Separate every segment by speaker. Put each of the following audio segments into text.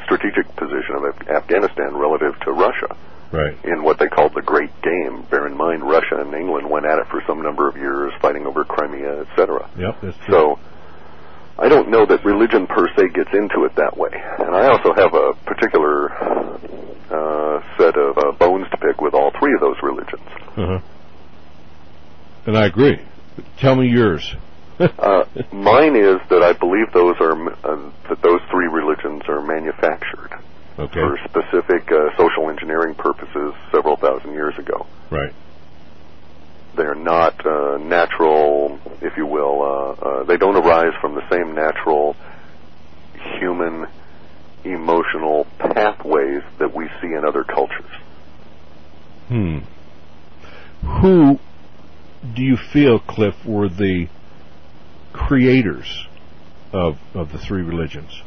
Speaker 1: strategic position of Afghanistan relative to Russia.
Speaker 2: Right.
Speaker 1: In what they called the Great Game. Bear in mind, Russia and England went at it for some number of years, fighting over Crimea, etc.
Speaker 2: Yep, that's true.
Speaker 1: So, I don't know that religion per se gets into it that way. And I also have a particular set of bones to pick with all three of those religions.
Speaker 2: Uh-huh. And I agree. Tell me yours.
Speaker 1: Mine is that I believe that those three religions are manufactured.
Speaker 2: Okay.
Speaker 1: For specific social engineering purposes several thousand years ago.
Speaker 2: Right.
Speaker 1: They're not natural, if you will. They don't arise from the same natural human emotional pathways that we see in other cultures.
Speaker 2: Who do you feel, Clif, were the creators of the three religions?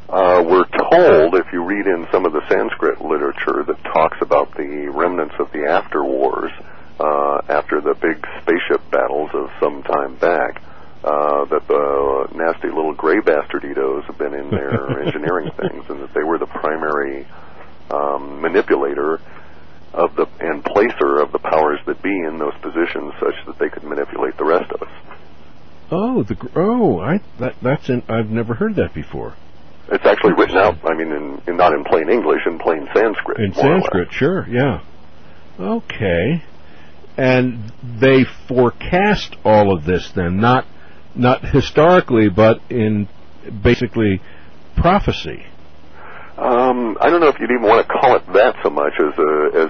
Speaker 1: We're told, if you read in some of the Sanskrit literature that talks about the remnants of the after wars, after the big spaceship battles of some time back, that the nasty little gray bastarditos have been in there engineering things, and that they were the primary manipulator of and placer of the powers that be in those positions, such that they could manipulate the rest of us.
Speaker 2: I've never heard that before.
Speaker 1: It's actually written out, I mean, not in plain English, in plain Sanskrit.
Speaker 2: In Sanskrit, sure, yeah. Okay. And they forecast all of this then, not historically, but in basically prophecy.
Speaker 1: I don't know if you'd even want to call it that so much as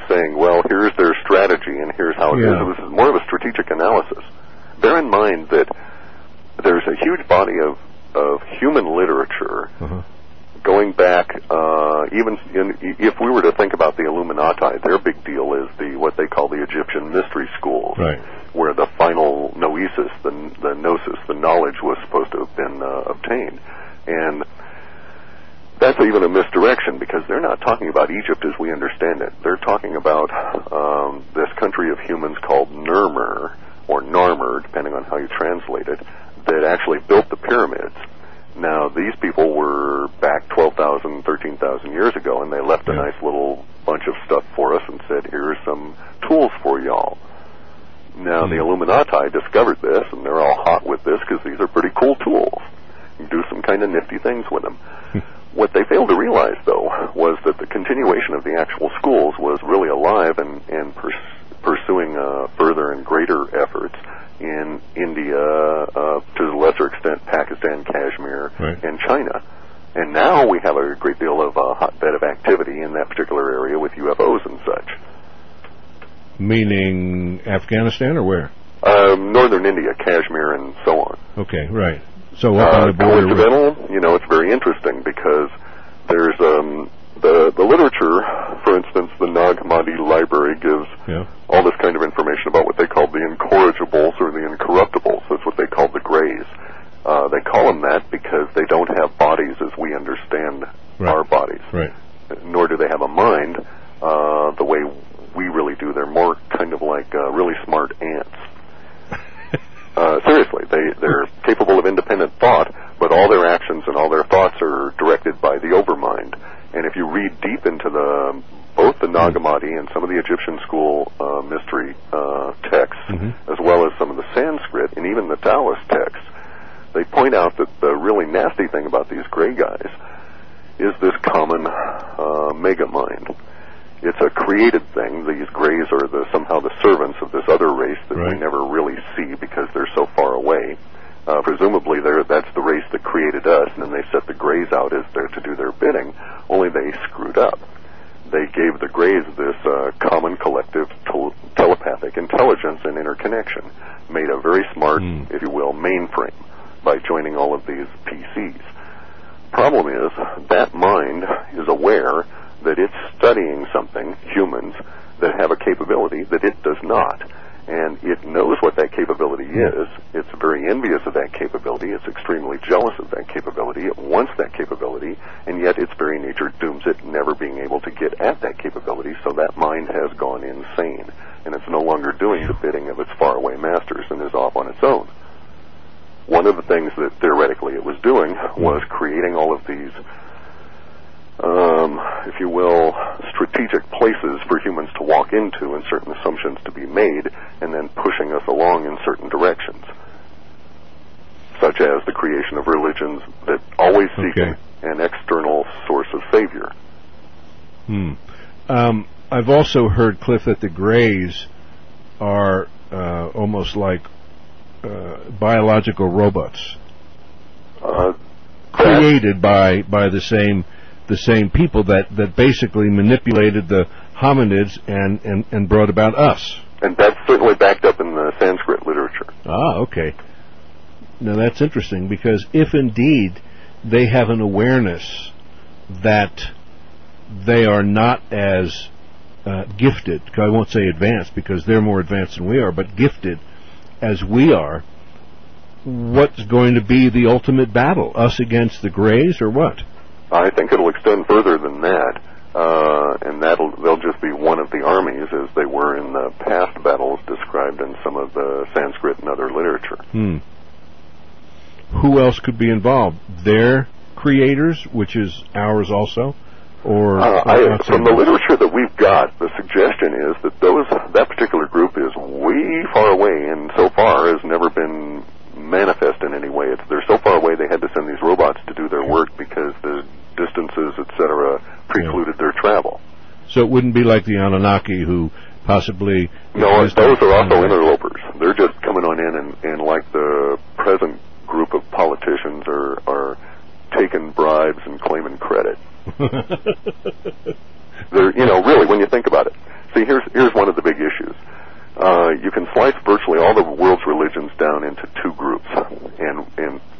Speaker 1: saying, well, here's their strategy and here's how it is. This is more of a strategic analysis. Bear in mind that there's a huge body of human literature going back, if we were to think about the Illuminati, their big deal is what they call the Egyptian mystery schools,
Speaker 2: right,
Speaker 1: where the final noesis, the gnosis, the knowledge was supposed to have been obtained. And that's even a misdirection, because they're not talking about Egypt as we understand it. They're talking about this country of humans called Nermer, or Narmer, depending on how you translate it, that actually built the pyramids. Now, these people were back 12,000, 13,000 years ago, and they left a nice little bunch of stuff for us and said, here's some tools for y'all. Now, the Illuminati discovered this, and they're all hot with this because these are pretty cool tools. You can do some kind of nifty things with them. What they failed to realize, though, was that the continuation of the actual schools was really alive and pursuing further and greater efforts in India, to a lesser extent Pakistan, Kashmir, and China. And now we have a great deal of hotbed of activity in that particular area with UFOs and such.
Speaker 2: Meaning Afghanistan, or where?
Speaker 1: Northern India, Kashmir, and so on.
Speaker 2: Okay, right. So up on the border.
Speaker 1: Coincidental, it's very interesting because there's the literature, for instance, the Nag Hammadi library gives all this kind of information about what they call the incorrigibles or the incorruptibles. That's what they call the Greys. They call them that because they don't have bodies as we understand our bodies. Right. Nor do they have a mind the way we really do. They're more kind of like really smart ants. Seriously, they're capable of independent thought, but all their actions and all their thoughts are directed by the overmind. And if you read deep into both the Nag Hammadi and some of the Egyptian school mystery texts, as well as some of the Sanskrit and even the Taoist texts, they point out that the really nasty thing about these gray guys is this common mega mind. It's a created thing. These Greys are somehow the servants of this other race that we never really see because they're so far away. Presumably, that's the race that created us, and then they set the Greys out as there to do their bidding, only they screwed up. They gave the Greys this common collective telepathic intelligence and interconnection, made a very smart, if you will, mainframe by joining all of these PCs. Problem is, that mind is aware that it's studying something, humans, that have a capability that it does not. And it knows what that capability is. It's very envious of that capability. It's extremely jealous of that capability. It wants that capability, and yet its very nature dooms it never being able to get at that capability, so that mind has gone insane, and it's no longer doing the bidding of its faraway masters and is off on its own. One of the things that theoretically it was doing was creating all of these if you will, strategic places for humans to walk into and certain assumptions to be made, and then pushing us along in certain directions, such as the creation of religions that always seek an external source of savior.
Speaker 2: I've also heard, Cliff, that the Greys are almost like biological robots, created by the same people that basically manipulated the hominids and brought about us.
Speaker 1: And that's certainly backed up in the Sanskrit literature.
Speaker 2: Ah, okay. Now that's interesting, because if indeed they have an awareness that they are not as gifted, I won't say advanced because they're more advanced than we are, but gifted as we are, what's going to be the ultimate battle? Us against the Greys, or what?
Speaker 1: I think it'll extend further than that, and they'll just be one of the armies as they were in the past battles described in some of the Sanskrit and other literature.
Speaker 2: Who else could be involved? Their creators, which is ours also? Or
Speaker 1: from the literature that we've got, the suggestion is that that particular group is way far away, and so far has never been manifest in any way. They're so far away they had to send these robots to do their work because the distances, etc., precluded their travel.
Speaker 2: So it wouldn't be like the Anunnaki, who possibly...
Speaker 1: No, those are also interlopers. They're just coming on in and like the present group of politicians are taking bribes and claiming credit. They're, really, when you think about it. See, here's one of the big issues. You can slice virtually all the world's religions down into two groups, and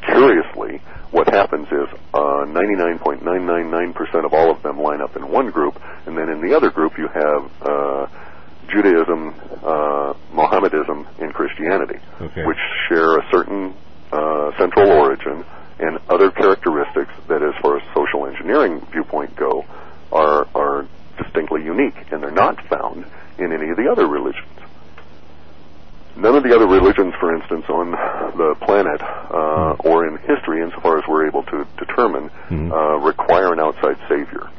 Speaker 1: curiously, what happens is 99.999% of all of them line up in one group, and then in the other group you have Judaism, Mohammedism, and Christianity, which share a certain central origin and other characteristics that, as far as social engineering viewpoint go, are distinctly unique, and they're not found in any of the other religions. None of the other religions, for instance, on the planet or in history, insofar as we're able to determine, require an outside savior.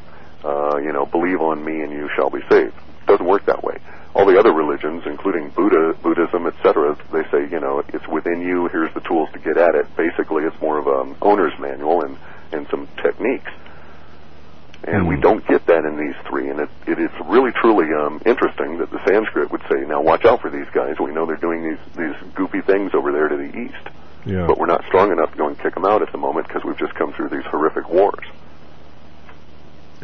Speaker 1: Believe on me and you shall be saved. It doesn't work that way. All the other religions, including Buddhism, etc., they say, it's within you, here's the tools to get at it. Basically, it's more of an owner's manual and some techniques. And we don't get that in these three, and it is really, truly interesting that the Sanskrit would say, now watch out for these guys. We know they're doing these goofy things over there to the east.
Speaker 2: Yeah.
Speaker 1: But we're not strong enough to go and kick them out at the moment because we've just come through these horrific wars.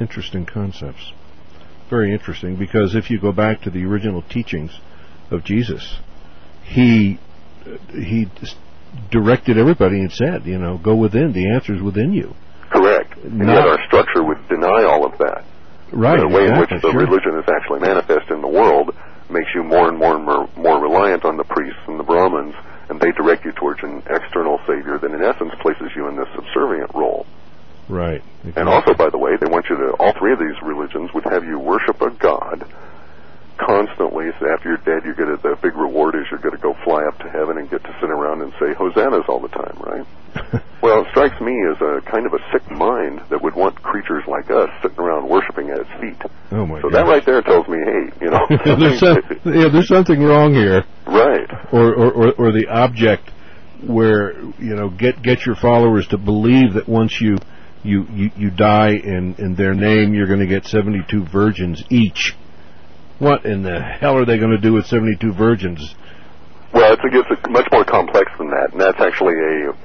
Speaker 2: Interesting concepts. Very interesting, because if you go back to the original teachings of Jesus, he directed everybody and said, go within. The answer's within you.
Speaker 1: Correct. And yet our structure would deny all of that.
Speaker 2: Right.
Speaker 1: The way in which the religion is actually manifest in the world makes you more and more reliant on the priests and the Brahmins, and they direct you towards an external savior that in essence places you in this subservient role.
Speaker 2: Right. Exactly.
Speaker 1: And also, by the way, they want you to, all three of these religions would have you worship a god constantly. So after you're dead, you get the big reward is you're going to go fly up to heaven and get to sit around and say hosannas all the time, right? Well, it strikes me as a kind of a sick mind that would want creatures like us sitting around worshiping at its feet.
Speaker 2: Oh my!
Speaker 1: So that right there tells me, hey,
Speaker 2: there's something wrong here,
Speaker 1: right?
Speaker 2: Or the object where get your followers to believe that once you die in their name, you're going to get 72 virgins each. What in the hell are they going to do with 72 virgins?
Speaker 1: Well, it's much more complex than that, and that's actually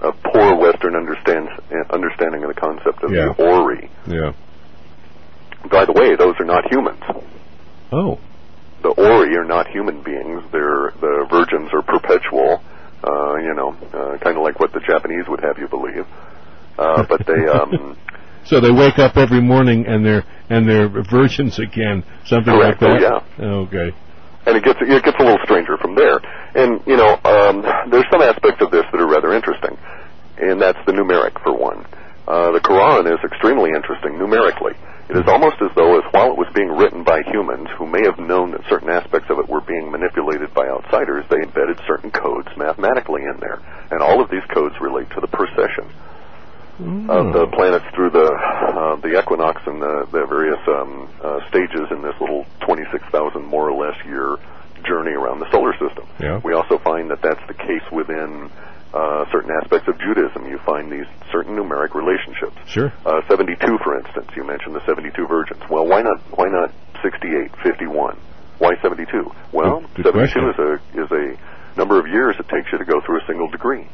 Speaker 1: a poor Western understanding of the concept of the Ori.
Speaker 2: Yeah.
Speaker 1: By the way, those are not humans.
Speaker 2: Oh.
Speaker 1: The Ori are not human beings. The virgins are perpetual, kind of like what the Japanese would have you believe. But they...
Speaker 2: So they wake up every morning and they're virgins again, something
Speaker 1: correct,
Speaker 2: like that.
Speaker 1: Oh, yeah.
Speaker 2: Okay.
Speaker 1: And it gets a little stranger from there. And there's some aspects of this that are rather interesting, and that's the numeric for one. The Quran is extremely interesting numerically. It is almost as though, while it was being written by humans who may have known that certain aspects of it were being manipulated by outsiders, they embedded certain codes mathematically in there, and all of these codes relate to the procession. of the planets through the equinox and the various stages in this little 26,000 more or less year journey around the solar system.
Speaker 2: Yeah.
Speaker 1: We also find that that's the case within certain aspects of Judaism. You find these certain numeric relationships.
Speaker 2: Sure.
Speaker 1: 72, for instance. You mentioned the 72 virgins. Well, why not 68, 51? Why 72? Well,
Speaker 2: good
Speaker 1: 72
Speaker 2: question.
Speaker 1: is a number of years it takes you to go through a single degree.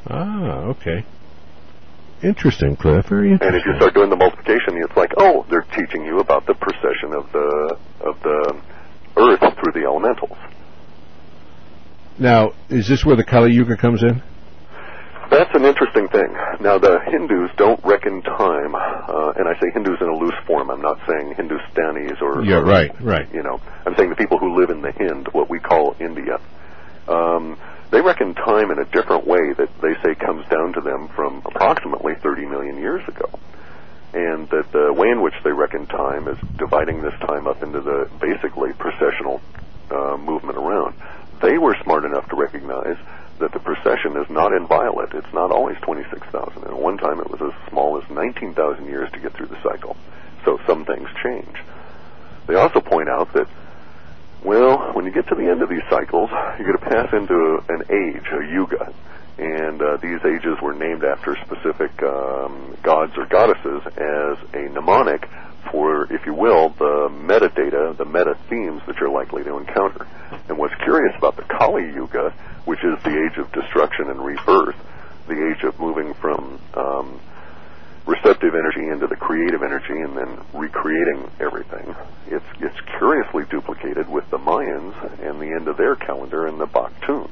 Speaker 2: Ah, okay. Interesting, Cliff. Very interesting.
Speaker 1: And if you start doing the multiplication, it's like, oh, they're teaching you about the precession of the Earth through the elementals.
Speaker 2: Now, is this where the Kali Yuga comes in?
Speaker 1: That's an interesting thing. Now, the Hindus don't reckon time, and I say Hindus in a loose form. I'm not saying Hindustanis or...
Speaker 2: Yeah, right.
Speaker 1: You know, I'm saying the people who live in the Hind, what we call India. They reckon time in a different way that they say comes down to them from approximately 30 million years ago. And that the way in which they reckon time is dividing this time up into the basically precessional movement around. They were smart enough to recognize that the precession is not inviolate. It's not always 26,000. And at one time it was as small as 19,000 years to get through the cycle. So some things change. They also point out that, well, when you get to the end of these cycles, you're going to pass into an age, a yuga. And these ages were named after specific gods or goddesses as a mnemonic for, if you will, the metadata, the meta-themes that you're likely to encounter. And what's curious about the Kali Yuga, which is the age of destruction and rebirth, the age of moving from receptive energy into the creative energy and then recreating everything, it's curiously duplicated with the Mayans and the end of their calendar and the Baktun.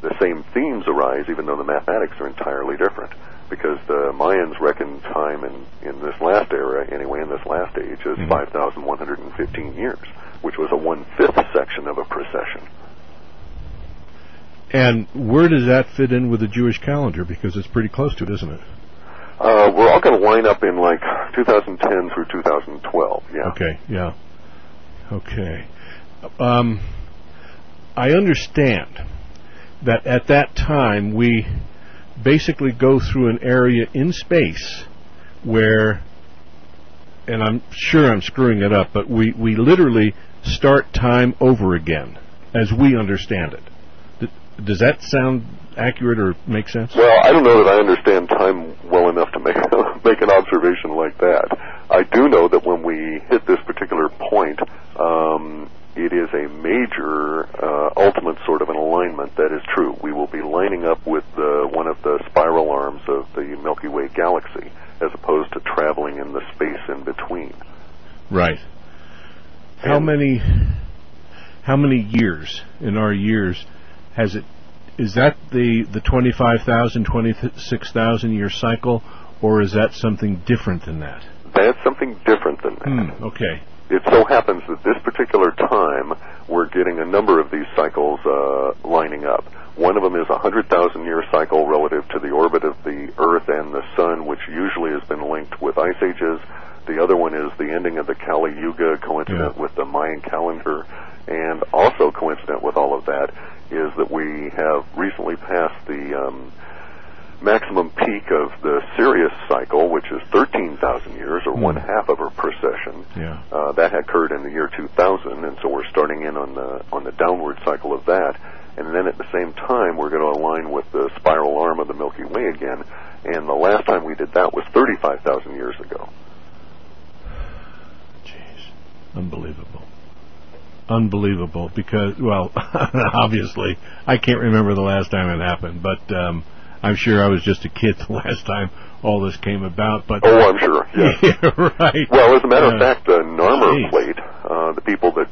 Speaker 1: The same themes arise, even though the mathematics are entirely different, because the Mayans reckon time in this last era, anyway, in this last age, as 5,115 years, which was a 1/5 section of a precession.
Speaker 2: And where does that fit in with the Jewish calendar? Because it's pretty close to it, isn't it?
Speaker 1: We're all going to line up in like 2010 through 2012, yeah.
Speaker 2: Okay, yeah. Okay. I understand that at that time we basically go through an area in space where, and I'm sure I'm screwing it up, but we literally start time over again as we understand it. Does that sound accurate or make sense?
Speaker 1: Well, I don't know that I understand time well enough to make an observation like that. I do know that when we hit this particular point, it is a major, ultimate sort of an alignment. That is true. We will be lining up with one of the spiral arms of the Milky Way galaxy, as opposed to traveling in the space in between.
Speaker 2: Right. How many years in our years has it? Is that the 25,000, 26,000 year cycle, or is that something different than that?
Speaker 1: That's something different than that.
Speaker 2: Okay.
Speaker 1: It so happens that this particular time, we're getting a number of these cycles lining up. One of them is a 100,000-year cycle relative to the orbit of the Earth and the Sun, which usually has been linked with ice ages. The other one is the ending of the Kali Yuga, coincident with the Mayan calendar. And also coincident with all of that is that we have recently passed the maximum peak of the Sirius cycle, which is 13,000 years, or 1/2 of a precession.
Speaker 2: Yeah.
Speaker 1: That occurred in the year 2000, and so we're starting in on the downward cycle of that. And then at the same time, we're going to align with the spiral arm of the Milky Way again. And the last time we did that was 35,000 years ago.
Speaker 2: Jeez, unbelievable. Unbelievable, because, well, obviously, I can't remember the last time it happened, but I'm sure I was just a kid the last time all this came about. But
Speaker 1: oh, I'm sure, yes.
Speaker 2: Yeah, right.
Speaker 1: Well, as a matter of fact, the Narmer plate, the people that